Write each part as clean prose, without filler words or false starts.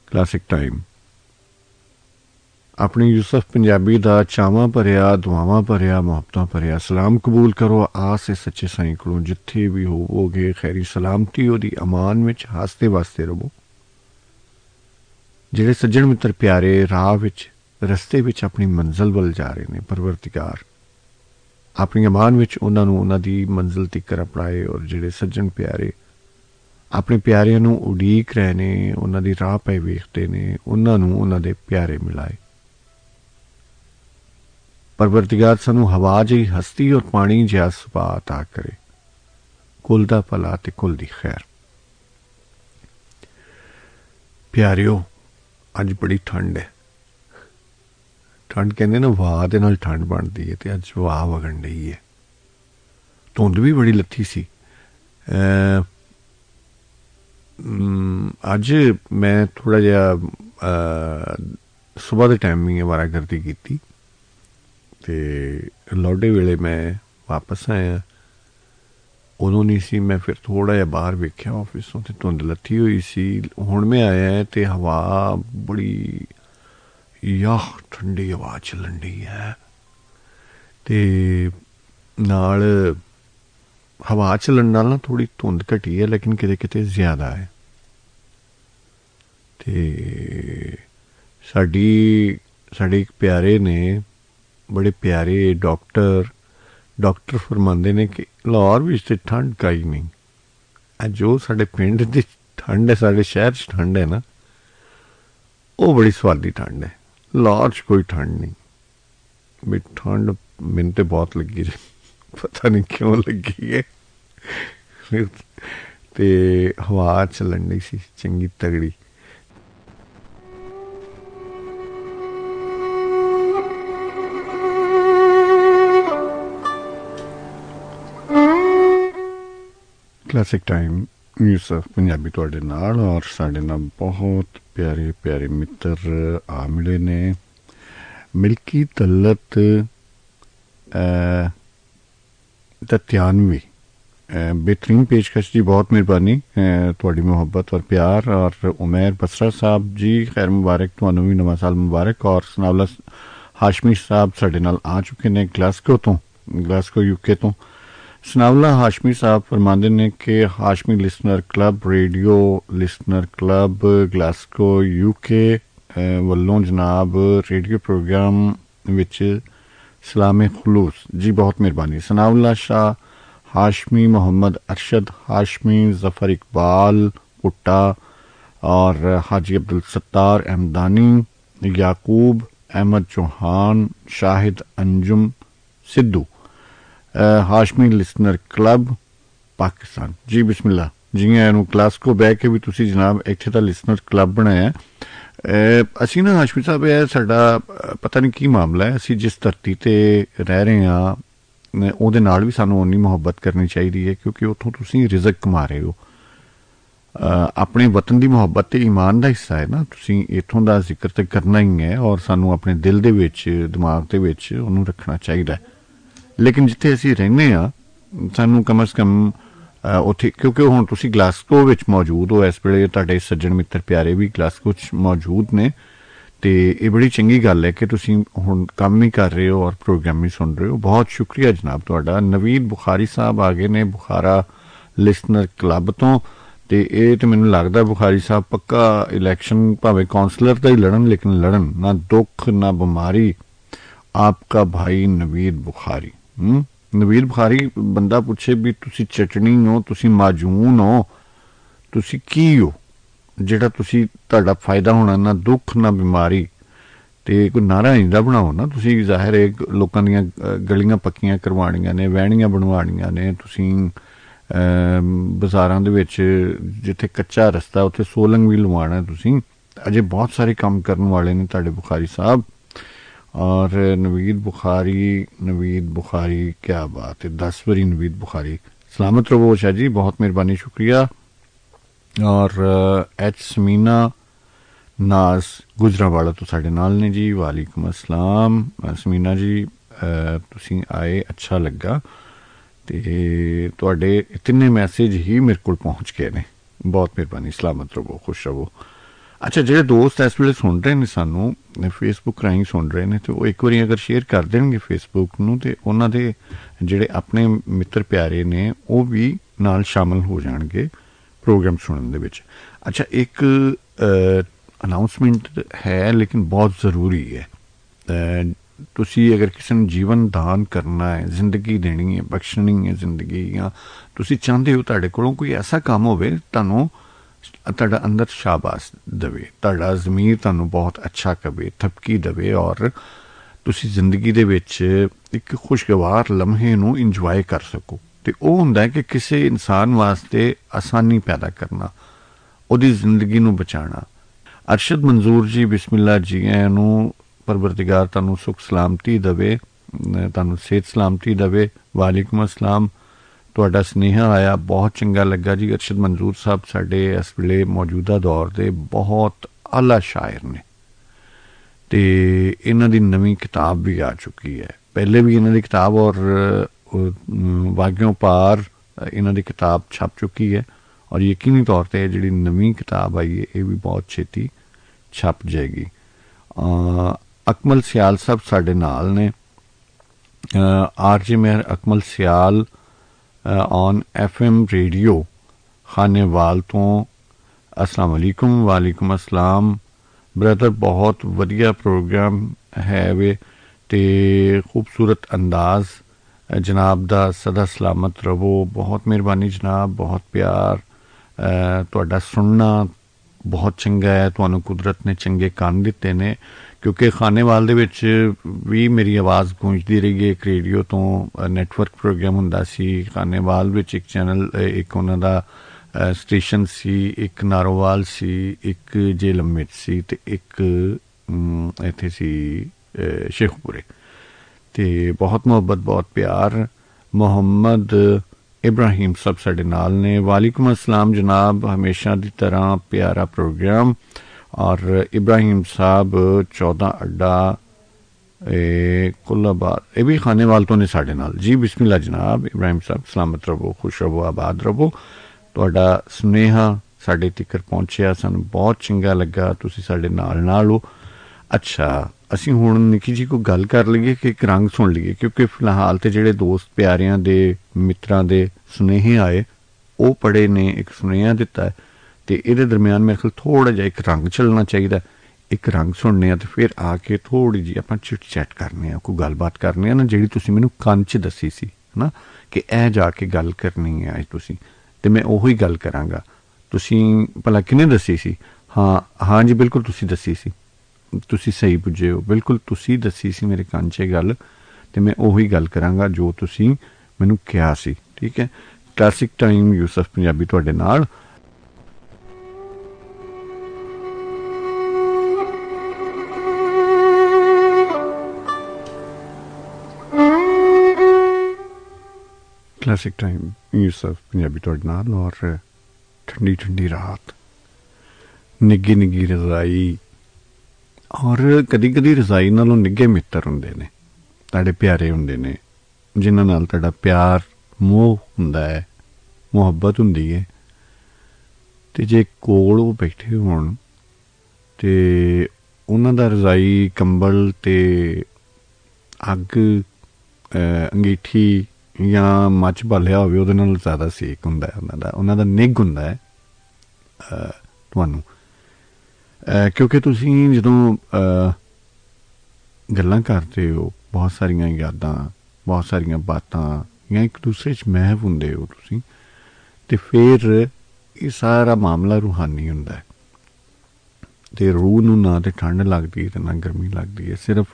Classic time अपनी यूसुफ पंजाबी दा चावां भरिया दुआवां भरिया मुहब्बतां भरिया सलाम कबूल करो आस इस सच्चे साईं कोलों जिथे भी होवोगे खैरी सलामती ओदी अमान विच हसदे वसदे रवो। जिहड़े सज्जण मित्र प्यारे राह विच रस्ते विच अपनी मंजिल वल जा रहे ने परवरदिगार अपनी अमान विच उन्हां नूं उन्हां दी मंजिल तिकर अपनाए और जिहड़े सज्जण प्यारे अपने प्यारिਆਂ ਨੂੰ उड़ीक रहे ने उन्हां दी राह पे वेखदे ने उन्हां नूं उन्हां दे प्यारे मिलाए। परवरदिगार सानू हवा जी हस्ती और पानी जिहा सुभाऽ अता करे कुल दा भला ते कुल दी खैर। प्यारिओ अज बड़ी ठंड है ठंड कहंदे ना वाह दे नाल ठंड बनदी है ते अज वाह वगण डई है धुंध भी बड़ी लथी सी। अज मैं थोड़ा जिहा सुबह के टाइम ही वारागर्दी की ते लौडे वेले मैं वापस आया उदों नहीं सी मैं फिर थोड़ा जिहा बाहर वेख्या ऑफिसों ते धुंध लथी हुई सी। हुण मैं आया ते हवा बड़ी याह ठंडी हवा चलन डी है ते नाल हवा चलन नाल ना थोड़ी धुंध घटी है लेकिन किते किते ज्यादा है। ते साडे एक प्यारे ने बड़े प्यारे डॉक्टर फरमाते ने कि लाहौर विच ते ठंड काई नहीं जो साडे पिंड दी ठंड है साडे शहर च ठंड है ना वो बड़ी स्वादी ठंड है लाहौर च कोई ठंड नहीं। भी ठंड मैनूं ते बहुत लगी पता नहीं क्यों लगी है ते हवा चलन दी सी चंगी तगड़ी। क्लासिक टाइम यूसुफ पंजाबी तुहाडे नाल और साडे नाल बहुत प्यारे प्यारे मित्र आ मिले ने। मिल्की तलत दत्यानवी बेहतरीन पेशकश जी बहुत मेहरबानी तुहाडी मुहब्बत और प्यार। और उमैर बसरा साहब जी खैर मुबारक तुहानूं भी नवां साल मुबारक। और सनावला हाशमी साहब साडे नाल आ चुके ने ग्लासगो यूके तो। सनावला हाशमी साहब फरमाते ने कि Hashmi listener club radio listener club Glasgow UK वल्लों जनाब रेडियो प्रोग्राम विच सलामे खुलूस जी बहुत मेहरबानी। सनावला शाह हाशमी मोहम्मद अरशद हाशमी जफर इकबाल पुट्टा और हाजी अब्दुल सत्तार अहमदानी याकूब अहमद चौहान शाहिद अंजुम सिद्धू हाशमी लिसनर क्लब पाकिस्तान जी बिस्मिल्ला जी आया क्लास को बह के भी तुसी जनाब इत्थे दा लिसनर क्लब बनाया। असी ना हाशमी साहब है साडा पता नहीं की मामला है असी जिस धरती ते रह रहे हैं ਉਹਦੇ ਨਾਲ भी सानू उन्नी मुहब्बत करनी चाहिए क्योंकि उत्थों तुसी रिजक कमा रहे हो। अपने वतन की मुहब्बत तो ईमान का हिस्सा है ना तुसी इत्थों का जिक्र तो करना ही है और सानू अपने दिल दे विच दिमाग दे विच उन्नू रखना चाहिए। लेकिन जिथे असी रहने सानू कम अज कम उत्थे क्योंकि हुण तुसी ग्लासगो विच मौजूद हो इस वेले तुहाडे सज्जण मित्र प्यारे भी ग्लासगो च मौजूद ने ते ये बड़ी चंगी गल है कि तुसी हुण काम भी कर रहे हो और प्रोग्राम भी सुन रहे हो। बहुत शुक्रिया जनाब तुहाडा। नवीद बुखारी साहब आ गए ने बुखारा लिसनर क्लब तो ते ये तो मैनूं लगदा बुखारी साहब पक्का इलैक्शन भावें कौंसलर दा ही लड़न लेकिन लड़न ना दुख ना बीमारी आपका भाई नवीद बुखारी। नवीद बुखारी बंदा पूछे भी तुसी चटनी हो तुसी माजून हो तुसी की हो जिहड़ा तुसी तुहाडा फायदा होना ना दुख ना बीमारी ते कोई नारा इंदा बनाओ ना तुसी जाहिर है लोकां दीयां गलियां पक्कियां करवाणियां ने वहणियां बनवाणियां ने तुसी बाजारां दे विच जिथे कच्चा रस्ता उत्थे सोलंग भी लवाना तुसी अजे बहुत सारे काम करन वाले ने तुहाडे बुखारी साहब। और नवीद बुखारी क्या बात है 10 वरी नवीद बुखारी सलामत रहो शाह जी बहुत मेहरबानी शुक्रिया। और एच समीना नाज गुजरावाला तो साढ़े नाल ने जी वालेकुम अस्सलाम समीना जी तुसी आए अच्छा लगा ते तुहाडे तिन्ने मैसेज ही मेरे को पहुँच गए ने बहुत मेहरबानी सलामत रहो खुश रहो। ਅੱਛਾ, ਜਿਹੜੇ ਦੋਸਤ ਇਸ ਵੇਲੇ ਸੁਣ ਰਹੇ ਨੇ ਸਾਨੂੰ ਫੇਸਬੁੱਕ ਰਾਹੀਂ ਸੁਣ ਰਹੇ ਨੇ, ਤੇ ਉਹ ਇੱਕ ਵਾਰੀ ਅਗਰ ਸ਼ੇਅਰ ਕਰ ਦੇਣਗੇ ਫੇਸਬੁੱਕ ਨੂੰ, ਤੇ ਉਹਨਾਂ ਦੇ ਜਿਹੜੇ ਆਪਣੇ ਮਿੱਤਰ ਪਿਆਰੇ ਨੇ ਉਹ ਵੀ ਨਾਲ ਸ਼ਾਮਲ ਹੋ ਜਾਣਗੇ ਪ੍ਰੋਗਰਾਮ ਸੁਣਨ ਦੇ ਵਿੱਚ। ਅੱਛਾ, ਇੱਕ ਅਨਾਊਂਸਮੈਂਟ ਹੈ ਲੇਕਿਨ ਬਹੁਤ ਜ਼ਰੂਰੀ ਹੈ। ਤੁਸੀਂ ਅਗਰ ਕਿਸੇ ਨੂੰ ਜੀਵਨ ਦਾਨ ਕਰਨਾ ਹੈ, ਜ਼ਿੰਦਗੀ ਦੇਣੀ ਹੈ, ਬਖਸ਼ਣੀ ਹੈ ਜ਼ਿੰਦਗੀ, ਜਾਂ ਤੁਸੀਂ ਚਾਹੁੰਦੇ ਹੋ ਤੁਹਾਡੇ ਕੋਲੋਂ ਕੋਈ ਐਸਾ ਕੰਮ ਹੋਵੇ ਤੁਹਾਡਾ ਅੰਦਰ ਸ਼ਾਬਾਸ਼ ਦੇਵੇ, ਤੁਹਾਡਾ ਜ਼ਮੀਰ ਤੁਹਾਨੂੰ ਬਹੁਤ ਅੱਛਾ ਕਵੇ, ਥਪਕੀ ਦੇਵੇ, ਔਰ ਤੁਸੀਂ ਜ਼ਿੰਦਗੀ ਦੇ ਵਿੱਚ ਇੱਕ ਖੁਸ਼ਗਵਾਰ ਲਮਹੇ ਨੂੰ ਇੰਜੋਏ ਕਰ ਸਕੋ, ਤੇ ਉਹ ਹੁੰਦਾ ਹੈ ਕਿ ਕਿਸੇ ਇਨਸਾਨ ਵਾਸਤੇ ਆਸਾਨੀ ਪੈਦਾ ਕਰਨਾ, ਉਹਦੀ ਜ਼ਿੰਦਗੀ ਨੂੰ ਬਚਾਉਣਾ। ਅਰਸ਼ਦ ਮਨਜ਼ੂਰ ਜੀ, ਬਿਸਮਿਲ੍ਲਾ ਜੀ, ਇਹਨੂੰ ਪਰਵਰਦਿਗਾਰ ਤੁਹਾਨੂੰ ਸੁਖ ਸਲਾਮਤੀ ਦੇਵੇ, ਤੁਹਾਨੂੰ ਸਿਹਤ ਸਲਾਮਤੀ ਦੇਵੇ। ਵਾਲੇਕੁਮ ਅਸਲਾਮ, ਤੁਹਾਡਾ ਸੁਨੇਹਾ ਆਇਆ, ਬਹੁਤ ਚੰਗਾ ਲੱਗਾ ਜੀ। ਅਰਸ਼ਦ ਮਨਜ਼ੂਰ ਸਾਹਿਬ ਸਾਡੇ ਇਸ ਵੇਲੇ ਮੌਜੂਦਾ ਦੌਰ ਦੇ ਬਹੁਤ ਆਲਾ ਸ਼ਾਇਰ ਨੇ, ਤੇ ਇਹਨਾਂ ਦੀ ਨਵੀਂ ਕਿਤਾਬ ਵੀ ਆ ਚੁੱਕੀ ਹੈ। ਪਹਿਲੇ ਵੀ ਇਹਨਾਂ ਦੀ ਕਿਤਾਬ ਔਰ ਵਾਗਿਓਂ ਪਾਰ ਇਹਨਾਂ ਦੀ ਕਿਤਾਬ ਛਪ ਚੁੱਕੀ ਹੈ, ਔਰ ਯਕੀਨੀ ਤੌਰ 'ਤੇ ਜਿਹੜੀ ਨਵੀਂ ਕਿਤਾਬ ਆਈ ਹੈ ਇਹ ਵੀ ਬਹੁਤ ਛੇਤੀ ਛਪ ਜਾਏਗੀ। ਅਕਮਲ ਸਿਆਲ ਸਾਹਿਬ ਸਾਡੇ ਨਾਲ ਨੇ, ਆਰਜੇ ਮੇਹਰ ਅਕਮਲ ਸਿਆਲ ਔਨ FM ਰੇਡੀਓ ਖਾਨੇਵਾਲ ਤੋਂ। अस्सलाम वालेकुम। वालेकुम अस्सलाम ब्रदर, बहुत वधिया प्रोग्राम है वे, ते खूबसूरत अंदाज जनाब दा, सदा सलामत रवो। बहुत मेहरबानी जनाब, बहुत प्यार। तुहाडा सुनना बहुत चंगा है, तुहानू कुदरत ने चंगे कान दिते ने, क्योंकि खानेवाल दे विच भी मेरी आवाज़ गूंजदी रही है। एक रेडियो तो नैटवर्क प्रोग्राम हुंदा सी, खानेवाल विच एक चैनल, एक उन्हां दा स्टेशन सी, एक नारोवाल सी, एक जेलम विच सी, ते एक इत्थे सी शेखपुरे। ते बहुत मुहब्बत, बहुत प्यार। मोहम्मद इब्राहिम सब साडे नाल ने। वालेकुम अस्सलाम जनाब, हमेशा की तरह प्यारा प्रोग्राम। और इब्राहिम साहब 14 अड्डा कुल्लाबाद, ये भी खानेवाल तो ने साडे नाल जी। बिस्मिल्लाह जनाब, इब्राहिम साहब सलामत रवो, खुश रवो, आबाद रवो। तुहाडा सुनेहा साडे तिकर पहुंचिया, सानू बहुत चंगा लगा, तुसी साडे नाल हो। अच्छा, ਅਸੀਂ ਹੁਣ ਨਿੱਕੀ ਜੀ ਕੋਈ ਗੱਲ ਕਰ ਲਈਏ ਕਿ ਇੱਕ ਰੰਗ ਸੁਣ ਲਈਏ, ਕਿਉਂਕਿ ਫਿਲਹਾਲ ਤੇ ਜਿਹੜੇ ਦੋਸਤ ਪਿਆਰਿਆਂ ਦੇ ਮਿੱਤਰਾਂ ਦੇ ਸੁਨੇਹੇ ਆਏ ਉਹ ਪੜ੍ਹੇ ਨੇ, ਇੱਕ ਸੁਨੇਹਾ ਦਿੱਤਾ ਹੈ, ਤੇ ਇਹਦੇ ਦਰਮਿਆਨ ਮੇਰੇ ਖਿਆਲ ਥੋੜ੍ਹਾ ਜਿਹਾ ਇੱਕ ਰੰਗ ਚੱਲਣਾ ਚਾਹੀਦਾ। ਇੱਕ ਰੰਗ ਸੁਣਨੇ ਆ ਤੇ ਫਿਰ ਆ ਕੇ ਥੋੜ੍ਹੀ ਜਿਹੀ ਆਪਾਂ ਚਿਟ ਚੈਟ ਕਰਨੇ ਆ, ਕੋਈ ਗੱਲਬਾਤ ਕਰਨੀ ਆ ਨਾ, ਜਿਹੜੀ ਤੁਸੀਂ ਮੈਨੂੰ ਕੰਨ 'ਚ ਦੱਸੀ ਸੀ ਨਾ ਕਿ ਇਹ ਜਾ ਕੇ ਗੱਲ ਕਰਨੀ ਹੈ ਅੱਜ ਤੁਸੀਂ, ਤੇ ਮੈਂ ਉਹੀ ਗੱਲ ਕਰਾਂਗਾ। ਤੁਸੀਂ ਭਲਾ ਕਿਹਨੇ ਦੱਸੀ ਸੀ? ਹਾਂ ਜੀ, ਬਿਲਕੁਲ ਤੁਸੀਂ ਦੱਸੀ ਸੀ, ਤੁਸੀਂ ਸਹੀ ਪੁੱਜੇ ਹੋ, ਬਿਲਕੁਲ ਤੁਸੀਂ ਦੱਸੀ ਸੀ ਮੇਰੇ ਕੰਨ 'ਚ ਗੱਲ, ਤੇ ਮੈਂ ਉਹੀ ਗੱਲ ਕਰਾਂਗਾ ਜੋ ਤੁਸੀਂ ਮੈਨੂੰ ਕਿਹਾ ਸੀ। ਠੀਕ ਹੈ, ਕਲਾਸਿਕ ਟਾਈਮ ਯੂਸਫ ਪੰਜਾਬੀ ਤੁਹਾਡੇ ਨਾਲ। ਕਲਾਸਿਕ ਟਾਈਮ ਯੂਸਫ ਪੰਜਾਬੀ ਤੁਹਾਡੇ ਨਾਲ, ਔਰ ਠੰਡੀ ਠੰਡੀ ਰਾਤ, ਨਿੱਘੀ ਨਿੱਘੀ ਰਜ਼ਾਈ, ਔਰ ਕਦੀ ਕਦੀ ਰਜ਼ਾਈ ਨਾਲੋਂ ਨਿੱਘੇ ਮਿੱਤਰ ਹੁੰਦੇ ਨੇ, ਤੁਹਾਡੇ ਪਿਆਰੇ ਹੁੰਦੇ ਨੇ, ਜਿਨ੍ਹਾਂ ਨਾਲ ਤੁਹਾਡਾ ਪਿਆਰ ਮੋਹ ਹੁੰਦਾ ਹੈ, ਮੁਹੱਬਤ ਹੁੰਦੀ ਹੈ, ਤੇ ਜੇ ਕੋਲ ਉਹ ਬੈਠੇ ਹੋਣ ਤੇ ਉਹਨਾਂ ਦਾ ਰਜ਼ਾਈ, ਕੰਬਲ ਤੇ ਅੱਗ, ਅੰਗੀਠੀ ਜਾਂ ਮੱਚ ਬਾਲਿਆ ਹੋਵੇ, ਉਹਦੇ ਨਾਲ ਜ਼ਿਆਦਾ ਸੇਕ ਹੁੰਦਾ ਹੈ, ਉਹਨਾਂ ਦਾ ਨਿੱਘ ਹੁੰਦਾ ਹੈ ਤੁਹਾਨੂੰ। ਕਿਉਂਕਿ ਤੁਸੀਂ ਜਦੋਂ ਗੱਲਾਂ ਕਰਦੇ ਹੋ, ਬਹੁਤ ਸਾਰੀਆਂ ਯਾਦਾਂ, ਬਹੁਤ ਸਾਰੀਆਂ ਬਾਤਾਂ, ਜਾਂ ਇੱਕ ਦੂਸਰੇ 'ਚ ਮਹਿਵ ਹੁੰਦੇ ਹੋ ਤੁਸੀਂ, ਤੇ ਫਿਰ ਇਹ ਸਾਰਾ ਮਾਮਲਾ ਰੂਹਾਨੀ ਹੁੰਦਾ ਹੈ, ਤੇ ਰੂਹ ਨੂੰ ਨਾ ਤੇ ਠੰਡ ਲੱਗਦੀ ਹੈ ਤੇ ਨਾ ਗਰਮੀ ਲੱਗਦੀ ਹੈ, ਸਿਰਫ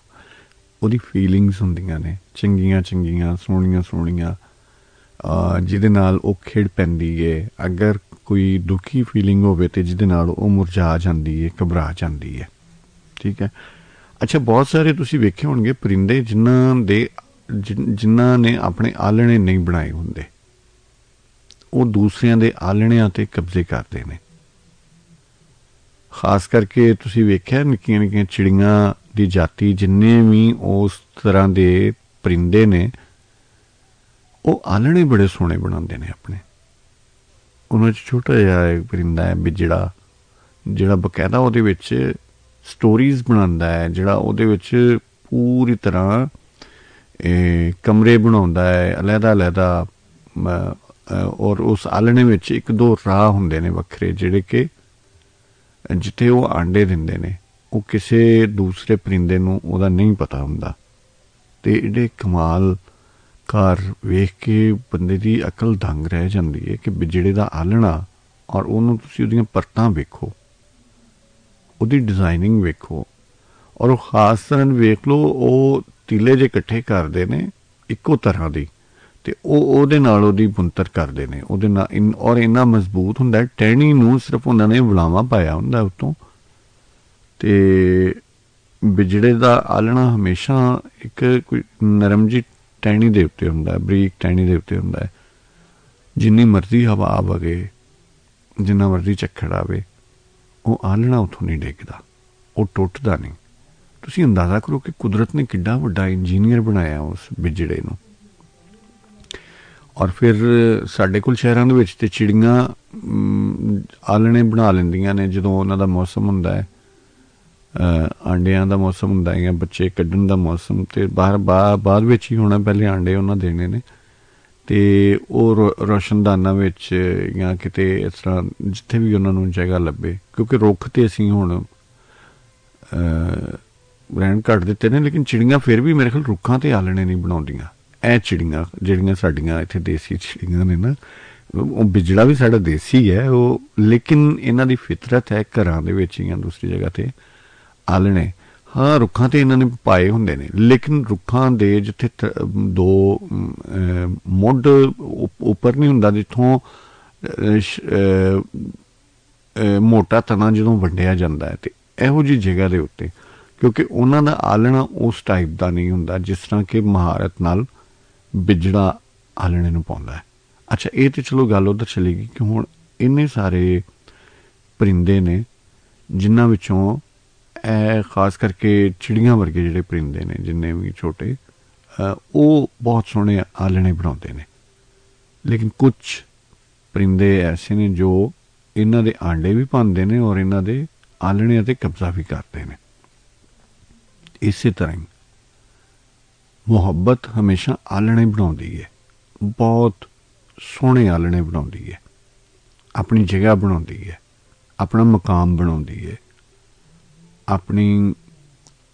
ਉਹਦੀ ਫੀਲਿੰਗਸ ਹੁੰਦੀਆਂ ਨੇ ਚੰਗੀਆਂ ਚੰਗੀਆਂ, ਸੋਹਣੀਆਂ ਸੋਹਣੀਆਂ, ਜਿਹਦੇ ਨਾਲ ਉਹ ਖਿੜ ਪੈਂਦੀ ਹੈ। ਅਗਰ ਕੋਈ ਦੁਖੀ ਫੀਲਿੰਗ ਹੋਵੇ ਤੇ ਜਿਹਦੇ ਨਾਲ ਉਹ ਮੁਰਝਾ ਜਾਂਦੀ ਹੈ, ਘਬਰਾ ਜਾਂਦੀ ਹੈ। ਠੀਕ ਹੈ। ਅੱਛਾ, ਬਹੁਤ ਸਾਰੇ ਤੁਸੀਂ ਵੇਖੇ ਹੋਣਗੇ ਪਰਿੰਦੇ ਜਿਨ੍ਹਾਂ ਨੇ ਆਪਣੇ ਆਲਣੇ ਨਹੀਂ ਬਣਾਏ ਹੁੰਦੇ, ਉਹ ਦੂਸਰਿਆਂ ਦੇ ਆਲਣਿਆਂ 'ਤੇ ਕਬਜ਼ੇ ਕਰਦੇ ਨੇ। ਖਾਸ ਕਰਕੇ ਤੁਸੀਂ ਵੇਖਿਆ ਨਿੱਕੀਆਂ ਨਿੱਕੀਆਂ ਚਿੜੀਆਂ ਦੀ ਜਾਤੀ, ਜਿੰਨੇ ਵੀ ਉਸ ਤਰ੍ਹਾਂ ਦੇ ਪਰਿੰਦੇ ਨੇ, ਉਹ ਆਲਣੇ ਬੜੇ ਸੋਹਣੇ ਬਣਾਉਂਦੇ ਨੇ ਆਪਣੇ। ਉਹਨਾਂ 'ਚ ਛੋਟਾ ਜਿਹਾ ਇੱਕ ਪਰਿੰਦਾ ਹੈ ਬਿਜੜਾ, ਜਿਹੜਾ ਬਕਾਇਦਾ ਉਹਦੇ ਵਿੱਚ ਸਟੋਰੀਜ਼ ਬਣਾਉਂਦਾ ਹੈ, ਜਿਹੜਾ ਉਹਦੇ ਵਿੱਚ ਪੂਰੀ ਤਰ੍ਹਾਂ ਕਮਰੇ ਬਣਾਉਂਦਾ ਹੈ ਅਲੱਗ-ਅਲੱਗ, ਔਰ ਉਸ ਆਲਣੇ ਵਿੱਚ ਇੱਕ ਦੋ ਰਾਹ ਹੁੰਦੇ ਨੇ ਵੱਖਰੇ, ਜਿਹੜੇ ਕਿ ਜਿੱਥੇ ਉਹ ਆਂਡੇ ਦਿੰਦੇ ਨੇ, ਉਹ ਕਿਸੇ ਦੂਸਰੇ ਪਰਿੰਦੇ ਨੂੰ ਉਹਦਾ ਨਹੀਂ ਪਤਾ ਹੁੰਦਾ। ਤੇ ਇਹਦੇ ਕਮਾਲ ਘਰ ਵੇਖ ਕੇ ਬੰਦੇ ਦੀ ਅਕਲ ਦੰਗ ਰਹਿ ਜਾਂਦੀ ਹੈ ਕਿ ਬਿਜੜੇ ਦਾ ਆਲਣਾ, ਔਰ ਉਹਨੂੰ ਤੁਸੀਂ ਉਹਦੀਆਂ ਪਰਤਾਂ ਵੇਖੋ, ਉਹਦੀ ਡਿਜ਼ਾਈਨਿੰਗ ਵੇਖੋ, ਔਰ ਉਹ ਖਾਸ ਤਰ੍ਹਾਂ ਵੇਖ ਲਓ ਉਹ ਤੀਲੇ ਜੇ ਇਕੱਠੇ ਕਰਦੇ ਨੇ ਇੱਕੋ ਤਰ੍ਹਾਂ ਦੀ, ਤੇ ਉਹਦੇ ਨਾਲ ਉਹਦੀ ਬੁੰਤਰ ਕਰਦੇ ਨੇ ਉਹਦੇ ਨਾਲ, ਔਰ ਇੰਨਾ ਮਜ਼ਬੂਤ ਹੁੰਦਾ। ਟਹਿਣੀ ਨੂੰ ਸਿਰਫ ਉਹਨਾਂ ਨੇ ਵਲਾਵਾਂ ਪਾਇਆ ਹੁੰਦਾ ਉੱਤੋਂ। ਤੇ ਬਿਜੜੇ ਦਾ ਆਲਣਾ ਹਮੇਸ਼ਾ ਇੱਕ ਕੋਈ ਨਰਮ ਜਿਹੀ ਟਹਿਣੀ ਦੇ ਉੱਤੇ ਹੁੰਦਾ, ਬਰੀਕ ਟਹਿਣੀ ਦੇ ਉੱਤੇ ਹੁੰਦਾ ਹੈ। ਜਿੰਨੀ ਮਰਜ਼ੀ ਹਵਾ ਵਗੇ, ਜਿੰਨਾ ਮਰਜ਼ੀ ਝੱਖੜ ਆਵੇ, ਉਹ ਆਲਣਾ ਉੱਥੋਂ ਨਹੀਂ ਡਿੱਗਦਾ, ਉਹ ਟੁੱਟਦਾ ਨਹੀਂ। ਤੁਸੀਂ ਅੰਦਾਜ਼ਾ ਕਰੋ ਕਿ ਕੁਦਰਤ ਨੇ ਕਿੱਡਾ ਵੱਡਾ ਇੰਜੀਨੀਅਰ ਬਣਾਇਆ ਉਸ ਬਿਜੜੇ ਨੂੰ। ਔਰ ਫਿਰ ਸਾਡੇ ਕੋਲ ਸ਼ਹਿਰਾਂ ਦੇ ਵਿੱਚ ਤੇ ਚਿੜੀਆਂ ਆਲਣੇ ਬਣਾ ਲੈਂਦੀਆਂ ਨੇ ਜਦੋਂ ਉਹਨਾਂ ਦਾ ਮੌਸਮ ਹੁੰਦਾ ਹੈ, ਆਂਡਿਆਂ ਦਾ ਮੌਸਮ ਹੁੰਦਾ ਹੈ ਜਾਂ ਬੱਚੇ ਕੱਢਣ ਦਾ ਮੌਸਮ, ਤੇ ਬਾਅਦ ਵਿੱਚ ਹੀ ਹੋਣਾ, ਪਹਿਲੇ ਆਂਡੇ ਉਹਨਾਂ ਦੇਣੇ ਨੇ। ਤੇ ਉਹ ਰੋਸ਼ਨਦਾਨਾਂ ਵਿੱਚ ਜਾਂ ਕਿਤੇ ਇਸ ਤਰ੍ਹਾਂ ਜਿੱਥੇ ਵੀ ਉਹਨਾਂ ਨੂੰ ਜਗ੍ਹਾ ਲੱਭੇ, ਕਿਉਂਕਿ ਰੁੱਖ ਤੇ ਅਸੀਂ ਹੁਣ ਰਹਿਣ ਘੱਟ ਦਿੱਤੇ ਨੇ, ਲੇਕਿਨ ਚਿੜੀਆਂ ਫਿਰ ਵੀ ਮੇਰੇ ਖਿਆਲ ਰੁੱਖਾਂ ਤੇ ਆਲਣੇ ਨਹੀਂ ਬਣਾਉਂਦੀਆਂ। ਇਹ ਚਿੜੀਆਂ ਜਿਹੜੀਆਂ ਸਾਡੀਆਂ ਇੱਥੇ ਦੇਸੀ ਚਿੜੀਆਂ ਨੇ ਨਾ, ਉਹ ਬਿਜੜਾ ਵੀ ਸਾਡਾ ਦੇਸੀ ਹੈ ਉਹ, ਲੇਕਿਨ ਇਹਨਾਂ ਦੀ ਫਿਤਰਤ ਹੈ ਘਰਾਂ ਦੇ ਵਿੱਚ ਜਾਂ ਦੂਸਰੀ ਜਗ੍ਹਾ ਤੇ ਆਲਣੇ। ਹਾਂ, ਰੁੱਖਾਂ ਤੇ ਇਹਨਾਂ ਨੇ ਪਾਏ ਹੁੰਦੇ ਨੇ, ਲੇਕਿਨ ਰੁੱਖਾਂ ਦੇ ਜਿੱਥੇ ਦੋ ਮੁੱਢ ਉੱਪਰ ਨਹੀਂ ਹੁੰਦਾ, ਜਿੱਥੋਂ ਮੋਟਾ ਤਣਾ ਜਦੋਂ ਵੰਡਿਆ ਜਾਂਦਾ ਹੈ, ਤੇ ਇਹੋ ਜਿਹੀ ਜਗ੍ਹਾ ਦੇ ਉੱਤੇ, ਕਿਉਂਕਿ ਉਹਨਾਂ ਦਾ ਆਲਣਾ ਉਸ ਟਾਈਪ ਦਾ ਨਹੀਂ ਹੁੰਦਾ ਜਿਸ ਤਰ੍ਹਾਂ ਕਿ ਮਹਾਰਤ ਨਾਲ ਬਿਜੜਾ ਆਲਣੇ ਨੂੰ ਪਾਉਂਦਾ ਹੈ। ਅੱਛਾ, ਇਹ ਤੇ ਚਲੋ ਗੱਲ ਉੱਧਰ ਚਲੀ ਗਈ ਕਿ ਹੁਣ ਇੰਨੇ ਸਾਰੇ ਪਰਿੰਦੇ ਨੇ ਜਿਨ੍ਹਾਂ ਵਿੱਚੋਂ ਇਹ ਖਾਸ ਕਰਕੇ ਚਿੜੀਆਂ ਵਰਗੇ ਜਿਹੜੇ ਪਰਿੰਦੇ ਨੇ ਜਿੰਨੇ ਵੀ ਛੋਟੇ, ਉਹ ਬਹੁਤ ਸੋਹਣੇ ਆਲਣੇ ਬਣਾਉਂਦੇ ਨੇ। ਲੇਕਿਨ ਕੁਝ ਪਰਿੰਦੇ ਐਸੇ ਨੇ ਜੋ ਇਹਨਾਂ ਦੇ ਆਂਡੇ ਵੀ ਪਾਉਂਦੇ ਨੇ ਔਰ ਇਹਨਾਂ ਦੇ ਆਲਣਿਆਂ 'ਤੇ ਕਬਜ਼ਾ ਵੀ ਕਰਦੇ ਨੇ। ਇਸੇ ਤਰ੍ਹਾਂ ਹੀ ਮੁਹੱਬਤ ਹਮੇਸ਼ਾ ਆਲਣੇ ਬਣਾਉਂਦੀ ਹੈ, ਬਹੁਤ ਸੋਹਣੇ ਆਲਣੇ ਬਣਾਉਂਦੀ ਹੈ, ਆਪਣੀ ਜਗ੍ਹਾ ਬਣਾਉਂਦੀ ਹੈ, ਆਪਣਾ ਮਕਾਮ ਬਣਾਉਂਦੀ ਹੈ, ਆਪਣੀ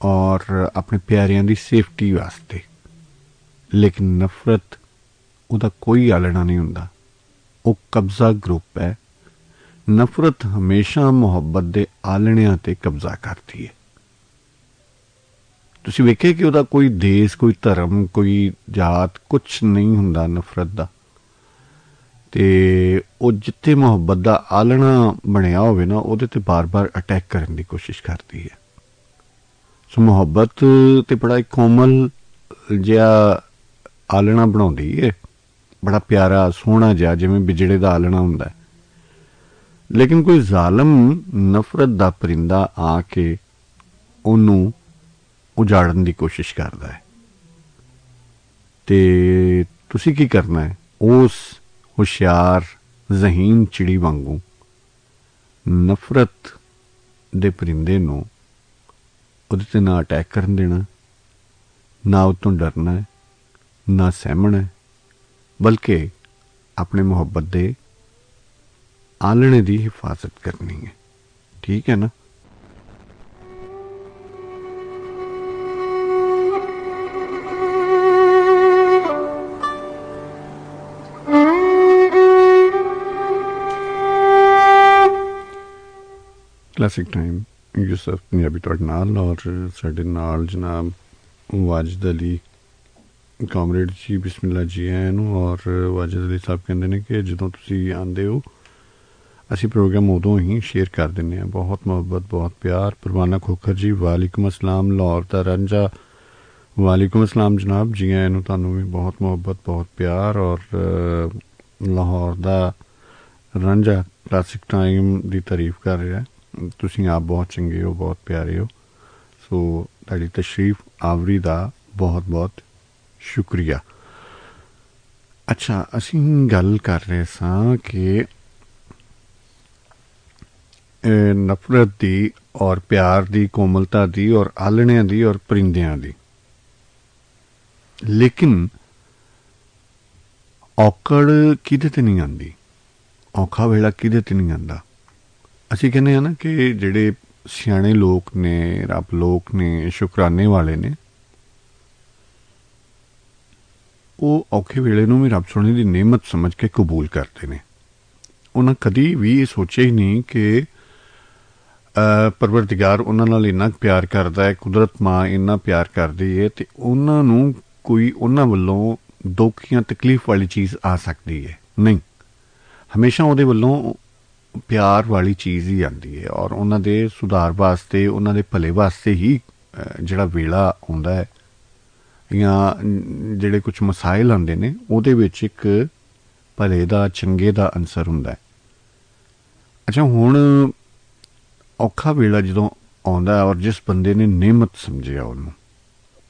ਔਰ ਆਪਣੇ ਪਿਆਰਿਆਂ ਦੀ ਸੇਫਟੀ ਵਾਸਤੇ। ਲੇਕਿਨ ਨਫ਼ਰਤ ਉਹਦਾ ਕੋਈ ਆਲਣਾ ਨਹੀਂ ਹੁੰਦਾ, ਉਹ ਕਬਜ਼ਾ ਗਰੁੱਪ ਹੈ। ਨਫ਼ਰਤ ਹਮੇਸ਼ਾ ਮੁਹੱਬਤ ਦੇ ਆਲਣਿਆਂ 'ਤੇ ਕਬਜ਼ਾ ਕਰਦੀ ਹੈ। ਤੁਸੀਂ ਵੇਖਿਆ ਕਿ ਉਹਦਾ ਕੋਈ ਦੇਸ਼, ਕੋਈ ਧਰਮ, ਕੋਈ ਜਾਤ ਕੁਛ ਨਹੀਂ ਹੁੰਦਾ ਨਫ਼ਰਤ ਦਾ। ਤੇ ਉਹ ਜਿੱਥੇ ਮੁਹੱਬਤ ਦਾ ਆਲਣਾ ਬਣਿਆ ਹੋਵੇ ਨਾ, ਉਹਦੇ ਤੇ ਬਾਰ-ਬਾਰ ਅਟੈਕ ਕਰਨ ਦੀ ਕੋਸ਼ਿਸ਼ ਕਰਦੀ ਹੈ। ਸੋ ਮੁਹੱਬਤ ਤੇ ਬੜਾ ਇੱਕ ਕੋਮਲ ਜਿਹਾ ਆਲਣਾ ਬਣਾਉਂਦੀ ਹੈ, ਬੜਾ ਪਿਆਰਾ ਸੋਹਣਾ ਜਿਹਾ, ਜਿਵੇਂ ਬਿਜੜੇ ਦਾ ਆਲਣਾ ਹੁੰਦਾ। ਲੇਕਿਨ ਕੋਈ ਜ਼ਾਲਮ ਨਫ਼ਰਤ ਦਾ ਪਰਿੰਦਾ ਆ ਕੇ ਉਹਨੂੰ ਉਜਾੜਨ ਦੀ ਕੋਸ਼ਿਸ਼ ਕਰਦਾ ਹੈ। ਤੇ ਤੁਸੀਂ ਕੀ ਕਰਨਾ ਹੈ? ਉਸ ਹੁਸ਼ਿਆਰ ਜ਼ਹੀਨ ਚਿੜੀ ਵਾਂਗੂ ਨਫ਼ਰਤ ਦੇ ਪਰਿੰਦੇ ਨੂੰ ਉਹਦੇ 'ਤੇ ਨਾ ਅਟੈਕ ਕਰਨ ਦੇਣਾ, ਨਾ ਉਹ ਤੋਂ ਡਰਨਾ ਹੈ, ਨਾ ਸਹਿਮਣਾ, ਬਲਕਿ ਆਪਣੇ ਮੁਹੱਬਤ ਦੇ ਆਲਣੇ ਦੀ ਹਿਫਾਜ਼ਤ ਕਰਨੀ ਹੈ। ਠੀਕ ਹੈ ਨਾ? ਕਲਾਸਿਕ ਟਾਈਮ ਯੂਸਫ ਪੰਜਾਬੀ ਤੁਹਾਡੇ ਨਾਲ, ਔਰ ਸਾਡੇ ਨਾਲ ਜਨਾਬ ਵਾਜਿਦ ਅਲੀ ਕਾਮਰੇਡ ਜੀ, ਬਿਸਮਿਲ੍ਲਾ ਜੀ ਆਇਆਂ ਨੂੰ। ਔਰ ਵਾਜਿਦ ਅਲੀ ਸਾਹਿਬ ਕਹਿੰਦੇ ਨੇ ਕਿ ਜਦੋਂ ਤੁਸੀਂ ਆਉਂਦੇ ਹੋ ਅਸੀਂ ਪ੍ਰੋਗਰਾਮ ਉਦੋਂ ਹੀ ਸ਼ੇਅਰ ਕਰ ਦਿੰਦੇ ਹਾਂ। ਬਹੁਤ ਮੁਹੱਬਤ, ਬਹੁਤ ਪਿਆਰ। ਪਰਵਾਨਾ ਖੋਖਰ ਜੀ ਵਾਲੇਕੁਮ ਅਸਲਾਮ। ਲਾਹੌਰ ਦਾ ਰਾਂਝਾ ਵਾਲੇਕੁਮ ਅਸਲਾਮ ਜਨਾਬ, ਜੀ ਆਇਆਂ ਨੂੰ। ਤੁਹਾਨੂੰ ਵੀ ਬਹੁਤ ਮੁਹੱਬਤ, ਬਹੁਤ ਪਿਆਰ। ਔਰ ਲਾਹੌਰ ਦਾ ਰਾਂਝਾ ਕਲਾਸਿਕ ਟਾਈਮ ਦੀ ਤਾਰੀਫ ਕਰ ਰਿਹਾ। ਤੁਸੀਂ ਆਪ ਬਹੁਤ ਚੰਗੇ ਹੋ, ਬਹੁਤ ਪਿਆਰੇ ਹੋ। ਸੋ ਤੁਹਾਡੀ ਤਸ਼ਰੀਫ ਆਵਰੀ ਦਾ ਬਹੁਤ ਬਹੁਤ ਸ਼ੁਕਰੀਆ। ਅੱਛਾ, ਅਸੀਂ ਗੱਲ ਕਰ ਰਹੇ ਸਾਂ ਕਿ ਨਫ਼ਰਤ ਦੀ ਔਰ ਪਿਆਰ ਦੀ, ਕੋਮਲਤਾ ਦੀ ਔਰ ਆਲਣਿਆਂ ਦੀ ਔਰ ਪਰਿੰਦਿਆਂ ਦੀ। ਲੇਕਿਨ ਔਕੜ ਕਿਹਦੇ ਤੇ ਨਹੀਂ ਆਉਂਦੀ, ਔਖਾ ਵੇਲਾ ਕਿਹਦੇ ਤੇ ਨਹੀਂ ਆਉਂਦਾ। ਅਸੀਂ ਕਹਿੰਦੇ ਹਾਂ ਨਾ ਕਿ ਜਿਹੜੇ ਸਿਆਣੇ ਲੋਕ ਨੇ, ਰੱਬ ਲੋਕ ਨੇ, ਸ਼ੁਕਰਾਨੇ ਵਾਲੇ ਨੇ, ਉਹ ਔਖੇ ਵੇਲੇ ਨੂੰ ਵੀ ਰੱਬ ਸੋਹਣੇ ਦੀ ਨਿਯਮਤ ਸਮਝ ਕੇ ਕਬੂਲ ਕਰਦੇ ਨੇ। ਉਹਨਾਂ ਕਦੀ ਵੀ ਇਹ ਸੋਚਿਆ ਹੀ ਨਹੀਂ ਕਿ ਪਰਵਰਦਿਗਾਰ ਉਹਨਾਂ ਨਾਲ ਇੰਨਾ ਪਿਆਰ ਕਰਦਾ ਹੈ, ਕੁਦਰਤ ਮਾਂ ਇੰਨਾ ਪਿਆਰ ਕਰਦੀ ਹੈ, ਅਤੇ ਉਹਨਾਂ ਨੂੰ ਕੋਈ ਉਹਨਾਂ ਵੱਲੋਂ ਦੁੱਖ ਜਾਂ ਤਕਲੀਫ ਵਾਲੀ ਚੀਜ਼ ਆ ਸਕਦੀ ਹੈ। ਨਹੀਂ, ਹਮੇਸ਼ਾ ਉਹਦੇ ਵੱਲੋਂ ਪਿਆਰ ਵਾਲੀ ਚੀਜ਼ ਹੀ ਆਉਂਦੀ ਹੈ, ਔਰ ਉਹਨਾਂ ਦੇ ਸੁਧਾਰ ਵਾਸਤੇ, ਉਹਨਾਂ ਦੇ ਭਲੇ ਵਾਸਤੇ ਹੀ ਜਿਹੜਾ ਵੇਲਾ ਆਉਂਦਾ ਹੈ ਜਾਂ ਜਿਹੜੇ ਕੁਝ ਮਸਾਇਲ ਆਉਂਦੇ ਨੇ, ਉਹਦੇ ਵਿੱਚ ਇੱਕ ਭਲੇ ਦਾ, ਚੰਗੇ ਦਾ ਅਨਸਰ ਹੁੰਦਾ ਹੈ। ਅੱਛਾ, ਹੁਣ ਔਖਾ ਵੇਲਾ ਜਦੋਂ ਆਉਂਦਾ ਔਰ ਜਿਸ ਬੰਦੇ ਨੇ ਨਿਯਮਤ ਸਮਝਿਆ ਉਹਨੂੰ,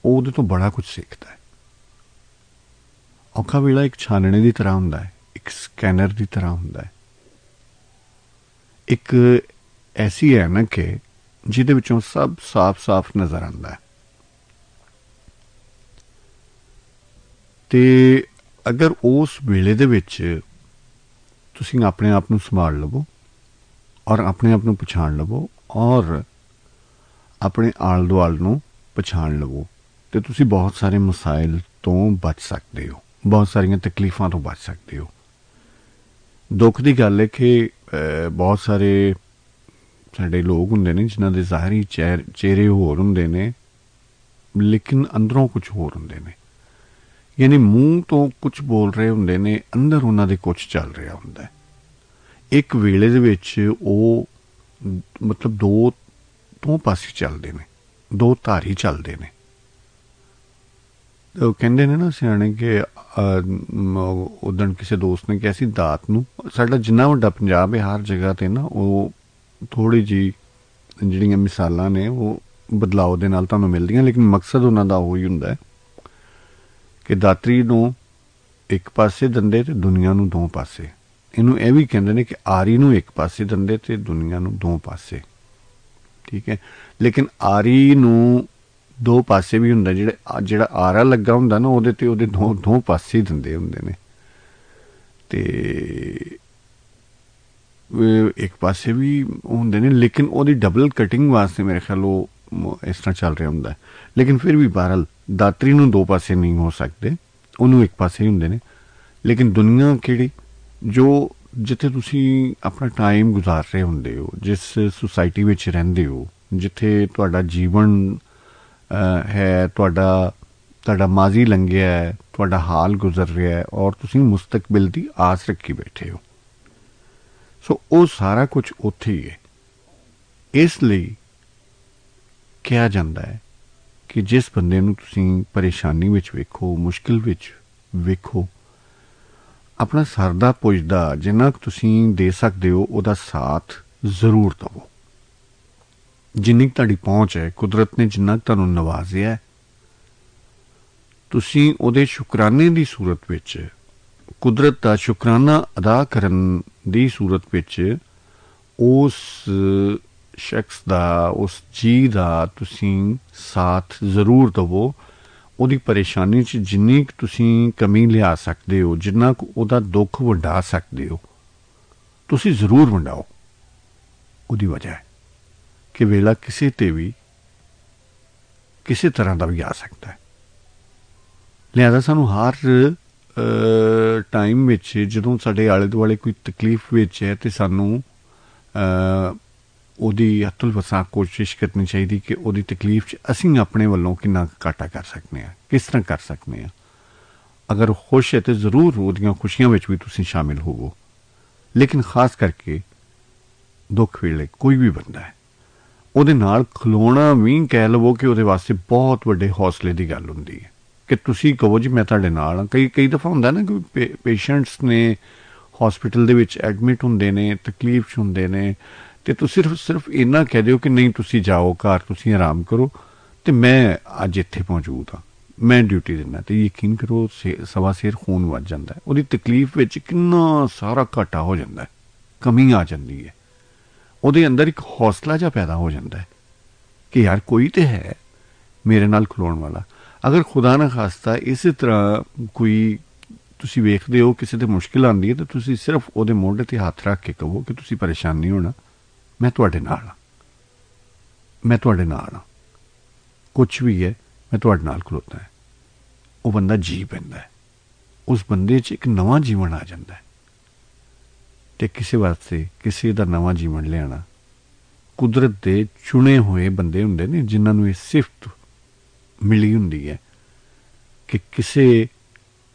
ਉਹ ਉਹਦੇ ਤੋਂ ਬੜਾ ਕੁਝ ਸਿੱਖਦਾ ਹੈ। ਔਖਾ ਵੇਲਾ ਇੱਕ ਛਾਨਣੇ ਦੀ ਤਰ੍ਹਾਂ ਹੁੰਦਾ ਹੈ, ਇੱਕ ਸਕੈਨਰ ਦੀ ਤਰ੍ਹਾਂ ਹੁੰਦਾ ਹੈ, ਇੱਕ ਐਸੀ ਐਨਕ ਹੈ ਜਿਹਦੇ ਵਿੱਚੋਂ ਸਭ ਸਾਫ਼-ਸਾਫ਼ ਨਜ਼ਰ ਆਉਂਦਾ ਹੈ। ਤੇ ਅਗਰ ਉਸ ਵੇਲੇ ਦੇ ਵਿੱਚ ਤੁਸੀਂ ਆਪਣੇ ਆਪ ਨੂੰ ਸੰਭਾਲ ਲਵੋ ਔਰ ਆਪਣੇ ਆਪ ਨੂੰ ਪਛਾਣ ਲਵੋ ਔਰ ਆਪਣੇ ਆਲ ਦੁਆਲ ਨੂੰ ਪਛਾਣ ਲਵੋ, ਤੇ ਤੁਸੀਂ ਬਹੁਤ ਸਾਰੇ ਮਸਾਇਲ ਤੋਂ ਬਚ ਸਕਦੇ ਹੋ, ਬਹੁਤ ਸਾਰੀਆਂ ਤਕਲੀਫਾਂ ਤੋਂ ਬਚ ਸਕਦੇ ਹੋ। ਦੁੱਖ ਦੀ ਗੱਲ ਹੈ ਕਿ ਬਹੁਤ ਸਾਰੇ ਸਾਡੇ ਲੋਕ ਹੁੰਦੇ ਨੇ ਜਿਨ੍ਹਾਂ ਦੇ ਜ਼ਾਹਰੀ ਚਿਹਰੇ ਹੋਰ ਹੁੰਦੇ ਨੇ, ਲੇਕਿਨ ਅੰਦਰੋਂ ਕੁਝ ਹੋਰ ਹੁੰਦੇ ਨੇ। ਯਾਨੀ ਮੂੰਹ ਤੋਂ ਕੁਝ ਬੋਲ ਰਹੇ ਹੁੰਦੇ ਨੇ, ਅੰਦਰ ਉਹਨਾਂ ਦੇ ਕੁਝ ਚੱਲ ਰਿਹਾ ਹੁੰਦਾ ਹੈ। ਇੱਕ ਵੇਲੇ ਦੇ ਵਿੱਚ ਉਹ ਮਤਲਬ ਦੋ ਪਾਸੇ ਚੱਲਦੇ ਨੇ, ਦੋ ਧਾਰੀ ਚੱਲਦੇ ਨੇ। ਉਹ ਕਹਿੰਦੇ ਨੇ ਨਾ ਸਿਆਣੇ ਕਿ ਉਦਣ ਕਿਸੇ ਦੋਸਤ ਨੇ ਕਿਹਾ ਸੀ ਦਾਤ ਨੂੰ, ਸਾਡਾ ਜਿੰਨਾ ਵੱਡਾ ਪੰਜਾਬ ਹੈ ਹਰ ਜਗ੍ਹਾ 'ਤੇ ਨਾ ਉਹ ਥੋੜ੍ਹੀ ਜਿਹੀ ਜਿਹੜੀਆਂ ਮਿਸਾਲਾਂ ਨੇ ਉਹ ਬਦਲਾਓ ਦੇ ਨਾਲ ਤੁਹਾਨੂੰ ਮਿਲਦੀਆਂ, ਲੇਕਿਨ ਮਕਸਦ ਉਹਨਾਂ ਦਾ ਉਹੀ ਹੁੰਦਾ ਹੈ ਕਿ ਦਾਤਰੀ ਨੂੰ ਇੱਕ ਪਾਸੇ ਦੰਦੇ ਤੇ ਦੁਨੀਆ ਨੂੰ ਦੋ ਪਾਸੇ। ਇਹਨੂੰ ਇਹ ਵੀ ਕਹਿੰਦੇ ਨੇ ਕਿ ਆਰੀ ਨੂੰ ਇੱਕ ਪਾਸੇ ਦੰਦੇ ਤੇ ਦੁਨੀਆ ਨੂੰ ਦੋ ਪਾਸੇ। ਠੀਕ ਹੈ, ਲੇਕਿਨ ਆਰੀ ਨੂੰ ਦੋ ਪਾਸੇ ਵੀ ਹੁੰਦਾ, ਜਿਹੜਾ ਆਰਾ ਲੱਗਾ ਹੁੰਦਾ ਨਾ ਉਹਦੇ ਤੇ ਉਹਦੇ ਦੋ ਪਾਸੇ ਹੀ ਦੰਦੇ ਹੁੰਦੇ ਨੇ, ਤੇ ਇੱਕ ਪਾਸੇ ਵੀ ਹੁੰਦੇ ਨੇ, ਲੇਕਿਨ ਉਹਦੀ ਡਬਲ ਕਟਿੰਗ ਵਾਸਤੇ ਮੇਰੇ ਖਿਆਲ ਉਹ ਇਸ ਤਰ੍ਹਾਂ ਚੱਲ ਰਿਹਾ ਹੁੰਦਾ। ਲੇਕਿਨ ਫਿਰ ਵੀ ਬਹਰਹਾਲ ਦਾਤਰੀ ਨੂੰ ਦੋ ਪਾਸੇ ਨਹੀਂ ਹੋ ਸਕਦੇ, ਉਹਨੂੰ ਇੱਕ ਪਾਸੇ ਹੀ ਹੁੰਦੇ ਨੇ। ਲੇਕਿਨ ਦੁਨੀਆ ਕਿਹੜੀ, ਜੋ ਜਿੱਥੇ ਤੁਸੀਂ ਆਪਣਾ ਟਾਈਮ ਗੁਜ਼ਾਰ ਰਹੇ ਹੁੰਦੇ ਹੋ, ਜਿਸ ਸੁਸਾਇਟੀ ਵਿੱਚ ਰਹਿੰਦੇ ਹੋ, ਜਿੱਥੇ ਤੁਹਾਡਾ ਜੀਵਨ ਹੈ, ਤੁਹਾਡਾ ਮਾਜ਼ੀ ਲੰਘਿਆ ਹੈ, ਤੁਹਾਡਾ ਹਾਲ ਗੁਜ਼ਰ ਰਿਹਾ ਹੈ, ਔਰ ਤੁਸੀਂ ਮੁਸਤਕਬਲ ਦੀ ਆਸ ਰੱਖੀ ਬੈਠੇ ਹੋ। ਸੋ ਉਹ ਸਾਰਾ ਕੁਝ ਉੱਥੇ ਹੀ ਹੈ। ਇਸ ਲਈ ਕਿਹਾ ਜਾਂਦਾ ਹੈ ਕਿ ਜਿਸ ਬੰਦੇ ਨੂੰ ਤੁਸੀਂ ਪਰੇਸ਼ਾਨੀ ਵਿੱਚ ਵੇਖੋ, ਮੁਸ਼ਕਿਲ ਵਿੱਚ ਵੇਖੋ, ਆਪਣਾ ਸਰਦਾ ਪੁੱਜਦਾ ਜਿੰਨਾ ਕੁ ਤੁਸੀਂ ਦੇ ਸਕਦੇ ਹੋ ਉਹਦਾ ਸਾਥ ਜ਼ਰੂਰ ਦੇਵੋ। ਜਿੰਨੀ ਕੁ ਤੁਹਾਡੀ ਪਹੁੰਚ ਹੈ, ਕੁਦਰਤ ਨੇ ਜਿੰਨਾ ਕੁ ਤੁਹਾਨੂੰ ਨਵਾਜ਼ਿਆ, ਤੁਸੀਂ ਉਹਦੇ ਸ਼ੁਕਰਾਨੇ ਦੀ ਸੂਰਤ ਵਿੱਚ, ਕੁਦਰਤ ਦਾ ਸ਼ੁਕਰਾਨਾ ਅਦਾ ਕਰਨ ਦੀ ਸੂਰਤ ਵਿੱਚ ਉਸ ਸ਼ਖਸ ਦਾ, ਉਸ ਜੀਅ ਦਾ ਤੁਸੀਂ ਸਾਥ ਜ਼ਰੂਰ ਦੇਵੋ। ਉਹਦੀ ਪਰੇਸ਼ਾਨੀ 'ਚ ਜਿੰਨੀ ਕੁ ਤੁਸੀਂ ਕਮੀ ਲਿਆ ਸਕਦੇ ਹੋ, ਜਿੰਨਾ ਕੁ ਉਹਦਾ ਦੁੱਖ ਵੰਡਾ ਸਕਦੇ ਹੋ, ਤੁਸੀਂ ਜ਼ਰੂਰ ਵੰਡਾਓ। ਉਹਦੀ ਵਜ੍ਹਾ ਹੈ ਕਿ ਵੇਲਾ ਕਿਸੇ 'ਤੇ ਵੀ ਕਿਸੇ ਤਰ੍ਹਾਂ ਦਾ ਵੀ ਆ ਸਕਦਾ ਹੈ। ਲਿਹਾਜ਼ਾ ਸਾਨੂੰ ਹਰ ਟਾਈਮ ਵਿੱਚ ਜਦੋਂ ਸਾਡੇ ਆਲੇ ਦੁਆਲੇ ਕੋਈ ਤਕਲੀਫ ਵਿੱਚ ਹੈ ਤੇ ਸਾਨੂੰ ਉਹਦੀ ਅਤੁਲ ਵਸਾ ਕੋਸ਼ਿਸ਼ ਕਰਨੀ ਚਾਹੀਦੀ ਕਿ ਉਹਦੀ ਤਕਲੀਫ 'ਚ ਅਸੀਂ ਆਪਣੇ ਵੱਲੋਂ ਕਿੰਨਾ ਘਾਟਾ ਕਰ ਸਕਦੇ ਹਾਂ, ਕਿਸ ਤਰ੍ਹਾਂ ਕਰ ਸਕਦੇ ਹਾਂ। ਅਗਰ ਖੁਸ਼ ਹੈ ਤਾਂ ਜ਼ਰੂਰ ਉਹਦੀਆਂ ਖੁਸ਼ੀਆਂ ਵਿੱਚ ਵੀ ਤੁਸੀਂ ਸ਼ਾਮਿਲ ਹੋਵੋ। ਲੇਕਿਨ ਖਾਸ ਕਰਕੇ ਦੁੱਖ ਵੇਲੇ ਕੋਈ ਵੀ ਬੰਦਾ ਹੈ, ਉਹਦੇ ਨਾਲ ਖਲੋਣਾ ਵੀ ਕਹਿ ਲਵੋ ਕਿ ਉਹਦੇ ਵਾਸਤੇ ਬਹੁਤ ਵੱਡੇ ਹੌਸਲੇ ਦੀ ਗੱਲ ਹੁੰਦੀ ਹੈ ਕਿ ਤੁਸੀਂ ਕਹੋ ਜੀ ਮੈਂ ਤੁਹਾਡੇ ਨਾਲ ਹਾਂ। ਕਈ ਦਫਾ ਹੁੰਦਾ ਨਾ ਕਿ ਪੇਸ਼ੈਂਟਸ ਨੇ ਹੌਸਪੀਟਲ ਦੇ ਵਿੱਚ ਐਡਮਿਟ ਹੁੰਦੇ ਨੇ, ਤਕਲੀਫ 'ਚ ਹੁੰਦੇ ਨੇ, ਅਤੇ ਤੁਸੀਂ ਸਿਰਫ ਇੰਨਾ ਕਹਿ ਦਿਓ ਕਿ ਨਹੀਂ ਤੁਸੀਂ ਜਾਓ ਘਰ, ਤੁਸੀਂ ਆਰਾਮ ਕਰੋ ਅਤੇ ਮੈਂ ਅੱਜ ਇੱਥੇ ਮੌਜੂਦ ਹਾਂ, ਮੈਂ ਡਿਊਟੀ ਦਿੰਦਾ, ਅਤੇ ਯਕੀਨ ਕਰੋ ਸਵਾ ਸਿਰ ਖੂਨ ਵੱਜ ਜਾਂਦਾ ਹੈ। ਉਹਦੀ ਤਕਲੀਫ ਵਿੱਚ ਕਿੰਨਾ ਸਾਰਾ ਘਾਟਾ ਹੋ ਜਾਂਦਾ ਹੈ, ਕਮੀ ਆ ਜਾਂਦੀ ਹੈ। ਉਹਦੇ ਅੰਦਰ ਇੱਕ ਹੌਸਲਾ ਜਿਹਾ ਪੈਦਾ ਹੋ ਜਾਂਦਾ ਹੈ ਕਿ ਯਾਰ ਕੋਈ ਤੇ ਹੈ ਮੇਰੇ ਨਾਲ ਖਲੋਣ ਵਾਲਾ। ਅਗਰ ਖੁਦਾ ਨਾ ਖਾਸਤਾ ਇਸੇ ਤਰ੍ਹਾਂ ਕੋਈ ਤੁਸੀਂ ਵੇਖਦੇ ਹੋ ਕਿਸੇ ਤੇ ਮੁਸ਼ਕਿਲ ਆਉਂਦੀ ਹੈ ਤਾਂ ਤੁਸੀਂ ਸਿਰਫ ਉਹਦੇ ਮੋਢੇ ਤੇ ਹੱਥ ਰੱਖ ਕੇ ਕਹੋ ਕਿ ਤੁਸੀਂ ਪਰੇਸ਼ਾਨ ਨਹੀਂ ਹੋਣਾ, ਮੈਂ ਤੁਹਾਡੇ ਨਾਲ ਹਾਂ, ਮੈਂ ਤੁਹਾਡੇ ਨਾਲ ਹਾਂ, ਕੁਛ ਵੀ ਹੈ ਮੈਂ ਤੁਹਾਡੇ ਨਾਲ ਖਲੋਤਾ ਹੈ। ਉਹ ਬੰਦਾ ਜੀ ਪੈਂਦਾ ਹੈ, ਉਸ ਬੰਦੇ 'ਚ ਇੱਕ ਨਵਾਂ ਜੀਵਨ ਆ ਜਾਂਦਾ ਹੈ। ਤੇ ਕਿਸੇ ਵਾਸਤੇ ਕਿਸੇ ਦਾ ਨਵਾਂ ਜੀਵਨ ਲਿਆਣਾ ਕੁਦਰਤ ਦੇ ਚੁਣੇ ਹੋਏ ਬੰਦੇ ਹੁੰਦੇ ਨੇ ਜਿਨ੍ਹਾਂ ਨੂੰ ਇਹ ਸਿਫਤ ਮਿਲੀ ਹੁੰਦੀ ਹੈ ਕਿ ਕਿਸੇ